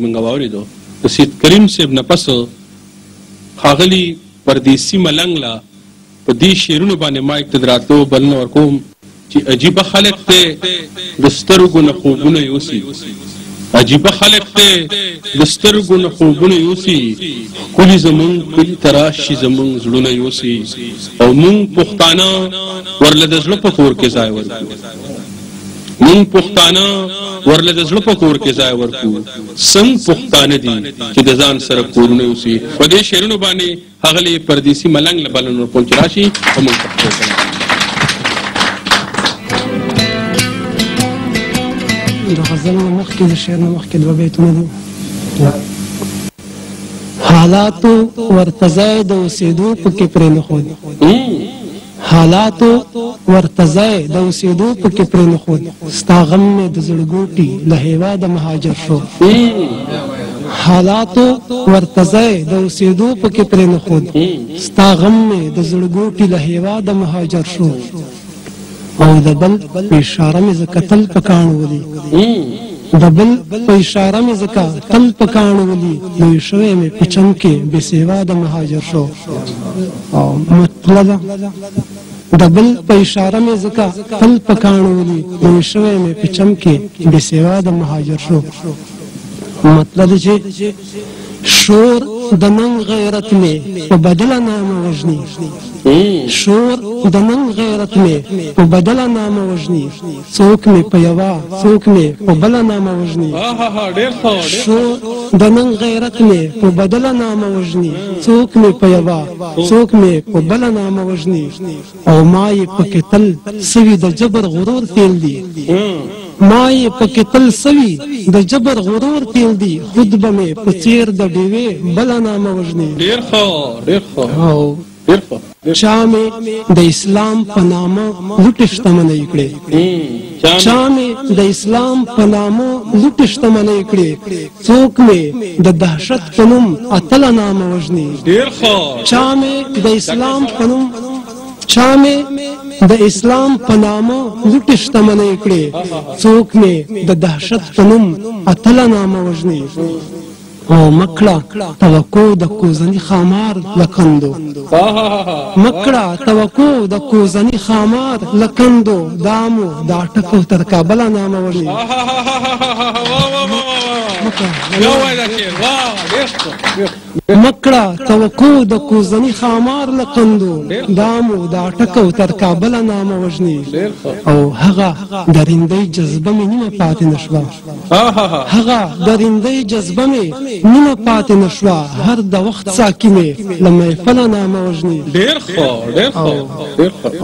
موږ واورېدو د سید کریم صاحب نه پس ښاغلي پردیسي ملنګ لا په دې شعرونو باندې ما اقتداراتو بلنه ورکوم چې عجیبه خلق دی د سترګو نه خوبونه یوسي عجیبه خلق دی د سترګو نه خوبونه یوسي ښکلي زمونږ کلي ته راشي زمونږ زړونه یوسي او مونږ پښتانه ورله د زړه په کور کې ځای ورکړو مونږ پښتانه ورله د زړه په کور کې ځای ورکړو څنګه پښتانه دي چې د ځان سره کورونه یوسي په دې شعرونو باندې ښاغلي پردیسي ملنګ له بلنه ورکوم چې راشي او موږ پښتو کوو د غزل نه مخکې د شعر نه مخکې دوه بیتونه دي حالاتو ورته ځای د اوسېدو پکې پرېنښود حالاتو ورته ځای د اوسېدو پکې پرېنښود ستا غم مې د زړګوټي له هېواده مهاجر شو حالاتو ورته ځای د اوسېدو پکې پرېنښود ستا غم مې د زړګوټي له هېواده مهاجر شو او د بل په اشاره مې زه کتل په کاڼو ولي د بل په اشاره مې زه کتل په کاڼو ولي لوی شوی مې په چم کې بې سېواده مهاجر شو او مطلبه د بل په اشاره مې زه کتل په کاڼو ولي لوی شوی مې په چم کې بې سېواده مهاجر شو مطلب چې شور د نن غیرت مې په بدله نامه وژني شور د نن غیرت مې په بدله نامه وژني څوک مې په یوه څوک مې په بله نامه وژني شور د نن غیرت مې په بدله نامه وژني څوک مې په یوه څوک مې په بله نامه وژني او ما یې پکې تل سوي د جبر غرور تیل دي ما یې پکې تل سوي د جبر غرور تیل دي خود به مې په څېر د ډېوې بله نامه وژني چا مې د اسلام په نامه لوټې شتمنۍ کړې چا مې د اسلام په نامه لوټې شتمنۍ کړې څوک مې د دهشت په نوم اتله نامه وژني چا مې د اسلام په نوم چا مې د اسلام په نامه لوټې شتمنۍ کړې څوک مې د دهشت په نوم اتله نامه وژني او مکړه توقع د کوزني خامار لکندو مکړه توقع د کوزني خامار لکندو دامو دا ټکو تر کابله نامه وژني مکړه توقع د کوزني خامار لکندو دامو دا ټکو تر کابله نامه وژني او هغه درندۍ جذبه مې نیمه پاتې نشوه هغه درندۍ جذبه مې نیمه پاتې نشوه هر د وخت ساکي مې له محفله نامه وژني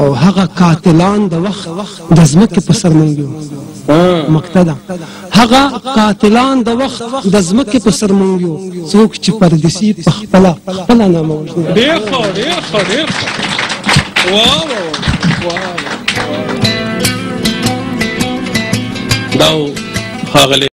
او هغه قاتلان د وخت د ځمکې په سر منګي مقتدا هغه قاتلان د وخت د ځمکې په سر منګي څوک چې پردیسي په خپله نامه وژني ډېر ښه دا ښاغلی